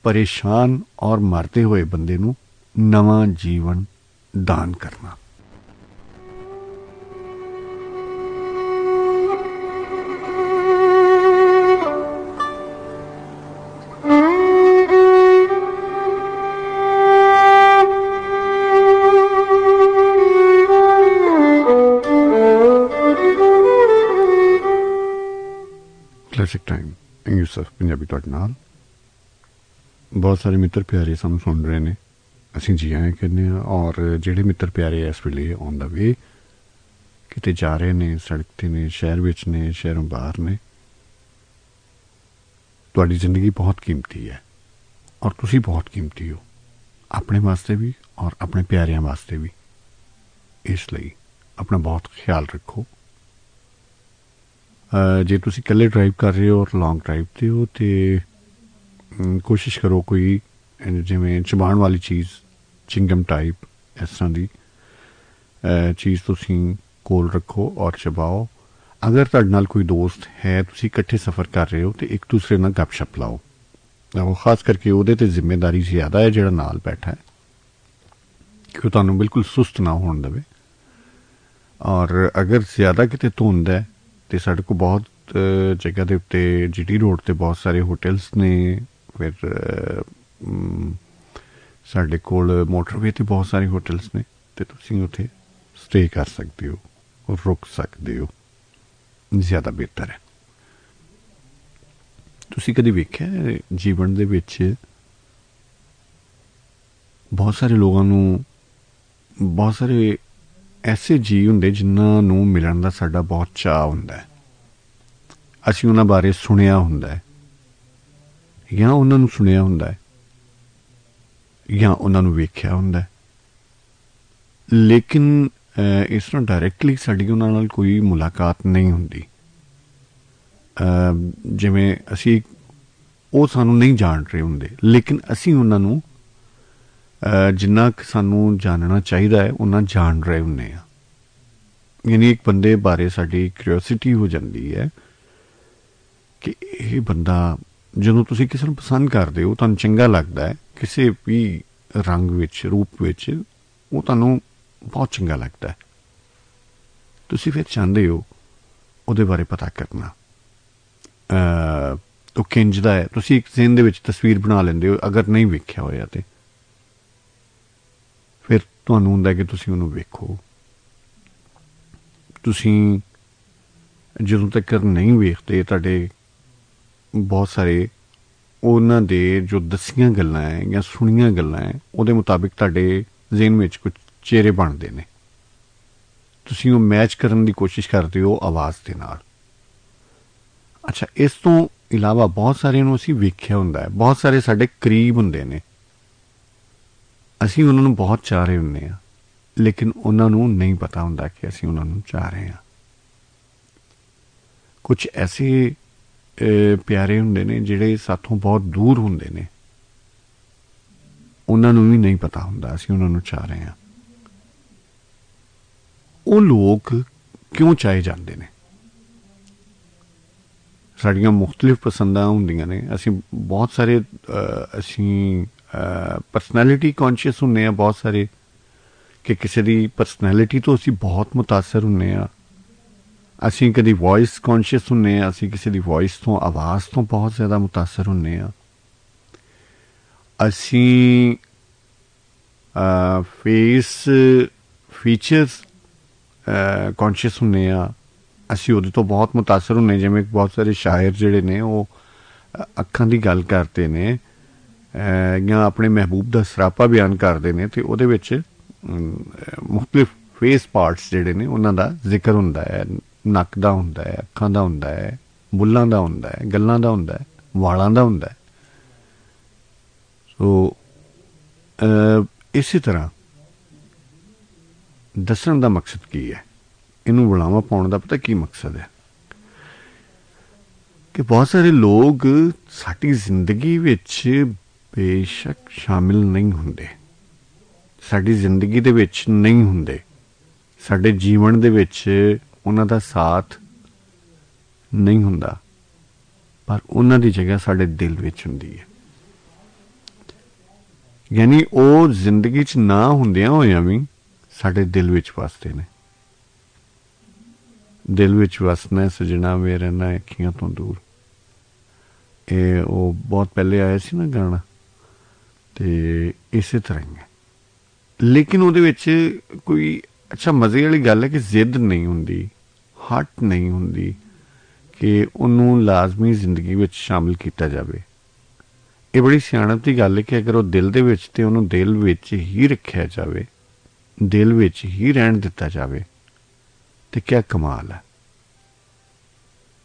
ਪਰੇਸ਼ਾਨ ਔਰ ਮਰਦੇ ਹੋਏ ਬੰਦੇ ਨੂੰ ਨਵਾਂ ਜੀਵਨ ਦਾਨ ਕਰਨਾ। ਕਲਾਸਿਕ ਟਾਈਮ ਯੂਸਫ ਪੰਜਾਬੀ ਤੁਹਾਡੇ ਨਾਲ। ਬਹੁਤ ਸਾਰੇ ਮਿੱਤਰ ਪਿਆਰੇ ਸਾਨੂੰ ਸੁਣ ਰਹੇ ਨੇ, ਅਸੀਂ ਜੀ ਆਇਆਂ ਕਹਿੰਦੇ ਹਾਂ। ਔਰ ਜਿਹੜੇ ਮਿੱਤਰ ਪਿਆਰੇ ਇਸ ਵੇਲੇ ਔਨ ਦਾ ਵੇ ਕਿਤੇ ਜਾ ਰਹੇ ਨੇ, ਸੜਕ 'ਤੇ ਨੇ, ਸ਼ਹਿਰ ਵਿੱਚ ਨੇ, ਸ਼ਹਿਰੋਂ ਬਾਹਰ ਨੇ, ਤੁਹਾਡੀ ਜ਼ਿੰਦਗੀ ਬਹੁਤ ਕੀਮਤੀ ਹੈ ਔਰ ਤੁਸੀਂ ਬਹੁਤ ਕੀਮਤੀ ਹੋ, ਆਪਣੇ ਵਾਸਤੇ ਵੀ ਔਰ ਆਪਣੇ ਪਿਆਰਿਆਂ ਵਾਸਤੇ ਵੀ। ਇਸ ਲਈ ਆਪਣਾ ਬਹੁਤ ਖਿਆਲ ਰੱਖੋ। ਜੇ ਤੁਸੀਂ ਇਕੱਲੇ ਡਰਾਈਵ ਕਰ ਰਹੇ ਹੋ ਔਰ ਲੌਂਗ ਡਰਾਈਵ 'ਤੇ ਹੋ ਤਾਂ ਕੋਸ਼ਿਸ਼ ਕਰੋ ਕੋਈ ਜਿਵੇਂ ਚਬਾਉਣ ਵਾਲੀ ਚੀਜ਼, ਚਿੰਗਮ ਟਾਈਪ ਇਸ ਤਰ੍ਹਾਂ ਦੀ ਚੀਜ਼ ਤੁਸੀਂ ਕੋਲ ਰੱਖੋ ਔਰ ਚਬਾਓ। ਅਗਰ ਤੁਹਾਡੇ ਨਾਲ ਕੋਈ ਦੋਸਤ ਹੈ, ਤੁਸੀਂ ਇਕੱਠੇ ਸਫ਼ਰ ਕਰ ਰਹੇ ਹੋ ਤਾਂ ਇੱਕ ਦੂਸਰੇ ਨਾਲ ਗੱਪਸ਼ਪ ਲਾਓ। ਉਹ ਖਾਸ ਕਰਕੇ ਉਹਦੇ 'ਤੇ ਜ਼ਿੰਮੇਦਾਰੀ ਜ਼ਿਆਦਾ ਹੈ ਜਿਹੜਾ ਨਾਲ ਬੈਠਾ ਹੈ ਕਿ ਉਹ ਤੁਹਾਨੂੰ ਬਿਲਕੁਲ ਸੁਸਤ ਨਾ ਹੋਣ ਦੇਵੇ। ਔਰ ਅਗਰ ਜ਼ਿਆਦਾ ਕਿਤੇ ਧੁੰਦ ਹੈ ਤੇ ਸਾਡੇ ਕੋਲ ਬਹੁਤ ਜਗ੍ਹਾ ਦੇ ਉੱਤੇ GT ਰੋਡ 'ਤੇ ਬਹੁਤ ਸਾਰੇ ਹੋਟਲਸ ਨੇ, ਫਿਰ ਸਾਡੇ ਕੋਲ ਮੋਟਰਵੇ 'ਤੇ ਬਹੁਤ ਸਾਰੇ ਹੋਟਲਸ ਨੇ ਅਤੇ ਤੁਸੀਂ ਉੱਥੇ ਸਟੇ ਕਰ ਸਕਦੇ ਹੋ, ਰੁਕ ਸਕਦੇ ਹੋ, ਜ਼ਿਆਦਾ ਬਿਹਤਰ ਹੈ। ਤੁਸੀਂ ਕਦੀ ਵੇਖਿਆ ਜੀਵਨ ਦੇ ਵਿੱਚ ਬਹੁਤ ਸਾਰੇ ਲੋਕਾਂ ਨੂੰ, ਬਹੁਤ ਸਾਰੇ ਐਸੇ ਜੀਅ ਹੁੰਦੇ ਜਿਨ੍ਹਾਂ ਨੂੰ ਮਿਲਣ ਦਾ ਸਾਡਾ ਬਹੁਤ ਚਾਅ ਹੁੰਦਾ ਹੈ। ਅਸੀਂ ਉਹਨਾਂ ਬਾਰੇ ਸੁਣਿਆ ਹੁੰਦਾ ਹੈ ਜਾਂ ਉਹਨਾਂ ਨੂੰ ਸੁਣਿਆ ਹੁੰਦਾ ਹੈ ਜਾਂ ਉਹਨਾਂ ਨੂੰ ਵੇਖਿਆ ਹੁੰਦਾ ਹੈ, ਲੇਕਿਨ ਇਸ ਤਰ੍ਹਾਂ ਡਾਇਰੈਕਟਲੀ ਸਾਡੀ ਉਹਨਾਂ ਨਾਲ ਕੋਈ ਮੁਲਾਕਾਤ ਨਹੀਂ ਹੁੰਦੀ। ਜਿਵੇਂ ਅਸੀਂ, ਉਹ ਸਾਨੂੰ ਨਹੀਂ ਜਾਣ ਰਹੇ ਹੁੰਦੇ, ਲੇਕਿਨ ਅਸੀਂ ਉਹਨਾਂ ਨੂੰ ਜਿੰਨਾ ਕੁ ਸਾਨੂੰ ਜਾਣਨਾ ਚਾਹੀਦਾ ਹੈ ਉਹਨਾਂ ਜਾਣ ਰਹੇ ਹੁੰਦੇ ਹਾਂ। ਯਾਨੀ ਇੱਕ ਬੰਦੇ ਬਾਰੇ ਸਾਡੀ ਕਿਊਰੀਓਸਿਟੀ ਹੋ ਜਾਂਦੀ ਹੈ ਕਿ ਇਹ ਬੰਦਾ, ਜਦੋਂ ਤੁਸੀਂ ਕਿਸੇ ਨੂੰ ਪਸੰਦ ਕਰਦੇ ਹੋ, ਤੁਹਾਨੂੰ ਚੰਗਾ ਲੱਗਦਾ ਹੈ ਕਿਸੇ ਵੀ ਰੰਗ ਵਿੱਚ, ਰੂਪ ਵਿੱਚ, ਉਹ ਤੁਹਾਨੂੰ ਬਹੁਤ ਚੰਗਾ ਲੱਗਦਾ ਹੈ, ਤੁਸੀਂ ਫਿਰ ਚਾਹੁੰਦੇ ਹੋ ਉਹਦੇ ਬਾਰੇ ਪਤਾ ਕਰਨਾ। ਉਹ ਕਿੰਝ ਦਾ ਹੈ, ਤੁਸੀਂ ਇੱਕ ਜ਼ਿਹਨ ਦੇ ਵਿੱਚ ਤਸਵੀਰ ਬਣਾ ਲੈਂਦੇ ਹੋ ਅਗਰ ਨਹੀਂ ਵੇਖਿਆ ਹੋਇਆ ਤੇ ਫਿਰ ਤੁਹਾਨੂੰ ਹੁੰਦਾ ਕਿ ਤੁਸੀਂ ਉਹਨੂੰ ਵੇਖੋ। ਤੁਸੀਂ ਜਦੋਂ ਤੱਕ ਨਹੀਂ ਵੇਖਦੇ, ਤੁਹਾਡੇ ਬਹੁਤ ਸਾਰੇ ਉਹਨਾਂ ਦੇ ਜੋ ਦੱਸੀਆਂ ਗੱਲਾਂ ਹੈ ਜਾਂ ਸੁਣੀਆਂ ਗੱਲਾਂ ਹੈ ਉਹਦੇ ਮੁਤਾਬਿਕ ਤੁਹਾਡੇ ਜ਼ਿਹਨ ਵਿੱਚ ਕੁਝ ਚਿਹਰੇ ਬਣਦੇ ਨੇ, ਤੁਸੀਂ ਉਹ ਮੈਚ ਕਰਨ ਦੀ ਕੋਸ਼ਿਸ਼ ਕਰਦੇ ਹੋ ਆਵਾਜ਼ ਦੇ ਨਾਲ। ਅੱਛਾ, ਇਸ ਤੋਂ ਇਲਾਵਾ ਬਹੁਤ ਸਾਰਿਆਂ ਨੂੰ ਅਸੀਂ ਵੇਖਿਆ ਹੁੰਦਾ ਹੈ, ਬਹੁਤ ਸਾਰੇ ਸਾਡੇ ਕਰੀਬ ਹੁੰਦੇ ਨੇ, ਅਸੀਂ ਉਹਨਾਂ ਨੂੰ ਬਹੁਤ ਚਾਹ ਰਹੇ ਹੁੰਦੇ ਹਾਂ, ਲੇਕਿਨ ਉਹਨਾਂ ਨੂੰ ਨਹੀਂ ਪਤਾ ਹੁੰਦਾ ਕਿ ਅਸੀਂ ਉਹਨਾਂ ਨੂੰ ਚਾਹ ਰਹੇ ਹਾਂ। ਕੁਝ ਐਸੇ ਪਿਆਰੇ ਹੁੰਦੇ ਨੇ ਜਿਹੜੇ ਸਾਥੋਂ ਬਹੁਤ ਦੂਰ ਹੁੰਦੇ ਨੇ, ਉਹਨਾਂ ਨੂੰ ਵੀ ਨਹੀਂ ਪਤਾ ਹੁੰਦਾ ਅਸੀਂ ਉਹਨਾਂ ਨੂੰ ਚਾਹ ਰਹੇ ਹਾਂ। ਉਹ ਲੋਕ ਕਿਉਂ ਚਾਹੇ ਜਾਂਦੇ ਨੇ? ਸਾਡੀਆਂ ਮੁਖਤਲਿਫ ਪਸੰਦਾਂ ਹੁੰਦੀਆਂ ਨੇ, ਅਸੀਂ ਬਹੁਤ ਸਾਰੇ ਅਸੀਂ ਪਰਸਨੈਲਿਟੀ ਕੌਨਸ਼ੀਅਸ ਹੁੰਦੇ ਹਾਂ ਬਹੁਤ ਸਾਰੇ, ਕਿ ਕਿਸੇ ਦੀ ਪਰਸਨੈਲਿਟੀ ਤੋਂ ਅਸੀਂ ਬਹੁਤ ਮੁਤਾਸਰ ਹੁੰਦੇ ਹਾਂ। ਅਸੀਂ ਕਦੀ ਵੋਇਸ ਕੌਨਸ਼ੀਅਸ ਹੁੰਦੇ ਹਾਂ, ਅਸੀਂ ਕਿਸੇ ਦੀ ਵੋਇਸ ਤੋਂ, ਆਵਾਜ਼ ਤੋਂ ਬਹੁਤ ਜ਼ਿਆਦਾ ਮੁਤਾਸਰ ਹੁੰਦੇ ਹਾਂ। ਅਸੀਂ ਫੇਸ ਫੀਚਰਸ ਕੌਨਸ਼ੀਅਸ ਹੁੰਦੇ ਹਾਂ, ਅਸੀਂ ਉਹਦੇ ਤੋਂ ਬਹੁਤ ਮੁਤਾਸਰ ਹੁੰਦੇ। ਜਿਵੇਂ ਬਹੁਤ ਸਾਰੇ ਸ਼ਾਇਰ ਜਿਹੜੇ ਨੇ ਉਹ ਅੱਖਾਂ ਦੀ ਗੱਲ ਕਰਦੇ ਨੇ ਜਾਂ ਆਪਣੇ ਮਹਿਬੂਬ ਦਾ ਸਰਾਪਾ ਬਿਆਨ ਕਰਦੇ ਨੇ, ਅਤੇ ਉਹਦੇ ਵਿੱਚ ਮੁਖਤਲਿਫ फेस पार्ट्स जिहड़े ने उन्हां दा जिक्र हुंदा है, नक दा हुंदा है, अखां दा हुंदा है, बुल्लां दा हुंदा है, गल्लां दा हुंदा है, वालां दा हुंदा है। सो इसी तरह दस्सण दा मकसद की है, इनू बुलावा पाउण दा पता की मकसद है कि बहुत सारे लोग साडी जिंदगी विच बेशक शामिल नहीं हुंदे, साडी जिंदगी दे विच नहीं हुंदे, साडे जीवन दे विच उन्हां दा साथ नहीं हुंदा, पर उन्हां दी जगह साडे दिल विच हुंदी है। यानी वो जिंदगी च ना हुंदियां होइयां भी साडे दिल विच वसदे ने। दिल विच वसना सजना वे रहना अखियां तो दूर, ये वो बहुत पहले आया सी ना गाना, ते इसे तरह ही है। लेकिन उहदे विच कोई अच्छा मज़े वाली गल है कि जिद नहीं हुंदी, हट नहीं हुंदी कि उन्होंने लाजमी जिंदगी विच शामिल किया जाए। ये बड़ी सियाणप की गल है कि अगर वो दिल दे विच ते उन्होंने दिल विच ही रखा जाए, दिल विच ही रहन दिता जाए, तो क्या कमाल है।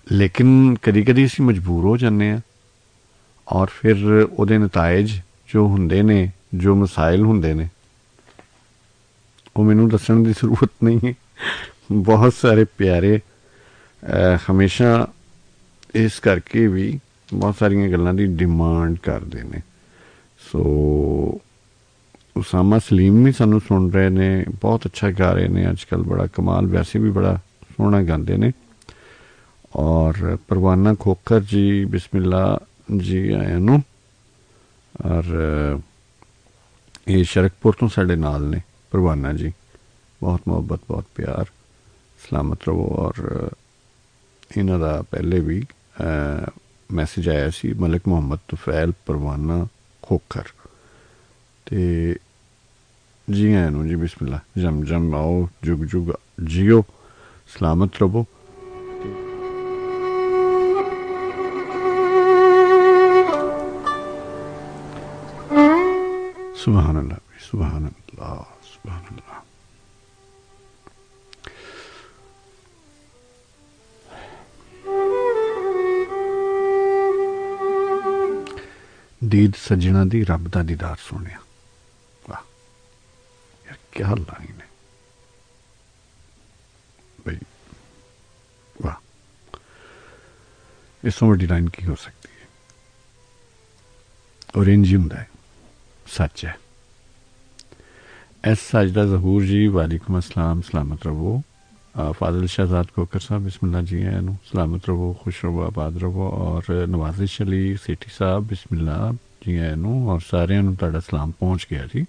लेकिन कदी कदी असीं मजबूर हो जाते हैं और फिर उहदे नताइज जो हुंदे ने, जो मसाइल हुंदे ने, वो मैनू दस्सण की जरूरत नहीं है। बहुत सारे प्यारे हमेशा इस करके भी बहुत सारिया गल्लां दी डिमांड करते हैं। सो उसामा सलीम भी सानू सुन रहे ने, बहुत अच्छा गा रहे ने अजकल, बड़ा कमाल, वैसे भी बड़ा सोहना गाते ने। और परवाना खोखर जी बिस्मिल्ला जी आया नू, और ये शरकपुर तो साढ़े नाल ने परवाना जी, बहुत मुहब्बत बहुत प्यार, सलामत रहो। और इन्हां दा पहले भी मैसेज आया सी, मलिक मुहम्मद तुफैल परवाना खोखर, ते जी आया नू जी बिस्मिल्ला, जम जम आओ, जुग जुग जियो, सलामत रहो। सुभान अल्लाह, सुभान अल्लाह, सुभान अल्लाह। दीद सजना दी रब दा दीदार सोनिया, वाह यार क्या लाइन है भाई, वाह, इस वड्डी लाइन की हो सकती है। और इंज ही हुंदा है, सच है। एस साजदा जहूर जी वालेकुम अस्सलाम, सलामत रहो। फाजिल शहजाद खोखर साहब बिस्मिल्लाह जी आया नू, सलामत रहो, खुश रहो, आबाद रहो। और नवाजिश अली सेठी साहब बिस्मिल्लाह जी आया नू, और सारिਆਂ ਨੂੰ ਤੁਹਾਡਾ सलाम पहुँच गया जी।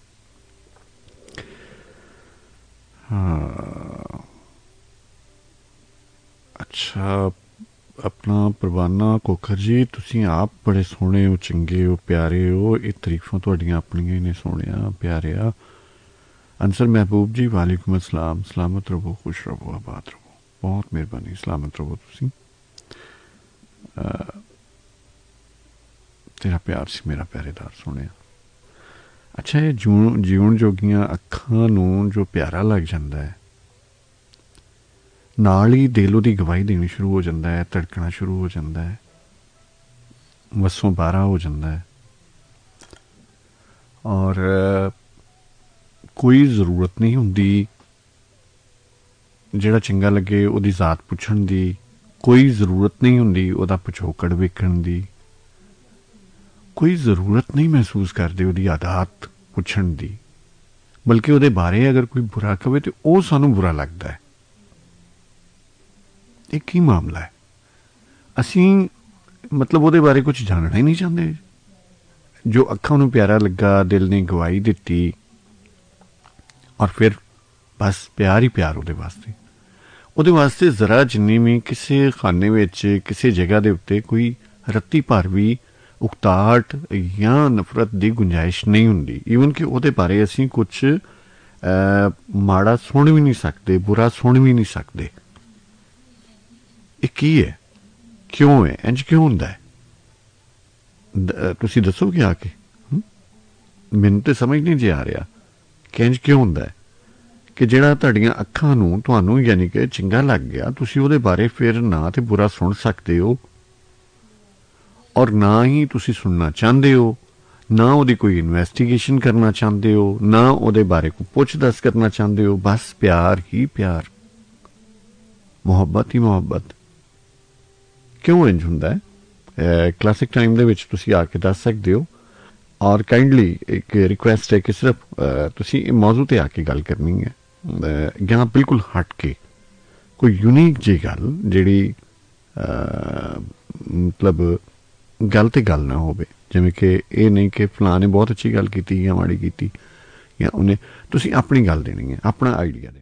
हाँ अच्छा, अपना परवाना खोखर जी, तुसी आप बड़े सोहने हो, चंगे हो, प्यारे हो, ये तरीफां तुहाडियां अपनियां ही ने, सोहणिया प्यारिया। अंसर महबूब जी वालेकुम अस्सलाम, सलामत रहो, खुश रहो, आबाद रहो, बहुत मेहरबानी, सलामत रहो तुसी। तेरा प्यार सी मेरा पहरेदार सोहणिया। अच्छा, ये जीवन जोगियां अखां नूं जो प्यारा लग जाता है, नाल ही दिल उहदी गवाही देनी शुरू हो जाता है, धड़कना शुरू हो जाता है, वसों बाहर हो जाता है। और कोई जरूरत नहीं हुंदी जिहड़ा चंगा लगे उहदी जात पुछण दी, कोई जरूरत नहीं हुंदी उहदा पिछोकड़ वेखण दी, कोई जरूरत नहीं महसूस करदे उहदी आदत पुछण दी, बल्कि उहदे बारे अगर कोई बुरा कहे तो वह सानू बुरा लगता है। एक ही मामला है, असी मतलब उहदे बारे कुछ जानना ही नहीं चाहते। जो अखां नूं प्यारा लगा, दिल ने गवाही दिती, और फिर बस प्यार ही प्यार उहदे वास्ते जरा जिन्नी भी किसी खाने विच, किसी जगह दे उत्ते कोई रत्ती भर भी उकताहट या नफरत की गुंजाइश नहीं हुंदी। ईवन कि उहदे बारे असी कुछ माड़ा सुन भी नहीं सकते, बुरा सुन भी नहीं सकते। ये की है, क्यों है, इंज क्यों हुंदा है? तुसी दसोगे आके? मैनूं तो समझ नहीं जे आ रहा कि इंज क्यों हुंदा है ਕਿ ਜਿਹੜਾ ਤੁਹਾਡੀਆਂ ਅੱਖਾਂ ਨੂੰ ਤੁਹਾਨੂੰ ਯਾਨੀ ਕਿ ਚੰਗਾ ਲੱਗ ਗਿਆ, ਤੁਸੀਂ ਉਹਦੇ ਬਾਰੇ ਫਿਰ ਨਾ ਤੇ ਬੁਰਾ ਸੁਣ ਸਕਦੇ ਹੋ ਔਰ ਨਾ ਹੀ ਤੁਸੀਂ ਸੁਣਨਾ ਚਾਹੁੰਦੇ ਹੋ, ਨਾ ਉਹਦੀ ਕੋਈ ਇਨਵੈਸਟੀਗੇਸ਼ਨ ਕਰਨਾ ਚਾਹੁੰਦੇ ਹੋ, ਨਾ ਉਹਦੇ ਬਾਰੇ ਕੋਈ ਪੁੱਛ ਦੱਸ ਕਰਨਾ ਚਾਹੁੰਦੇ ਹੋ। ਬਸ ਪਿਆਰ ਹੀ ਪਿਆਰ, ਮੁਹੱਬਤ ਹੀ ਮੁਹੱਬਤ। ਕਿਉਂ ਇੰਜ ਹੁੰਦਾ ਹੈ? ਕਲਾਸਿਕ ਟਾਈਮ ਦੇ ਵਿੱਚ ਤੁਸੀਂ ਆ ਕੇ ਦੱਸ ਸਕਦੇ ਹੋ। ਔਰ ਕਾਈਂਡਲੀ ਇੱਕ ਰਿਕੁਐਸਟ ਹੈ ਕਿ ਸਿਰਫ ਤੁਸੀਂ ਇਹ ਮੌਜੂ 'ਤੇ ਆ ਕੇ ਗੱਲ ਕਰਨੀ ਹੈ, ਜਾਂ ਬਿਲਕੁਲ ਹਟ ਕੇ ਕੋਈ ਯੂਨੀਕ ਜਿਹੀ ਗੱਲ ਜਿਹੜੀ ਮਤਲਬ ਗੱਲ ਤੇ ਗੱਲ ਨਾ ਹੋਵੇ, ਜਿਵੇਂ ਕਿ ਇਹ ਨਹੀਂ ਕਿ ਫਲਾਂ ਨੇ ਬਹੁਤ ਅੱਛੀ ਗੱਲ ਕੀਤੀ ਜਾਂ ਮਾੜੀ ਕੀਤੀ, ਜਾਂ ਉਹਨੇ, ਤੁਸੀਂ ਆਪਣੀ ਗੱਲ ਦੇਣੀ ਹੈ, ਆਪਣਾ ਆਈਡੀਆ ਦੇਣਾ।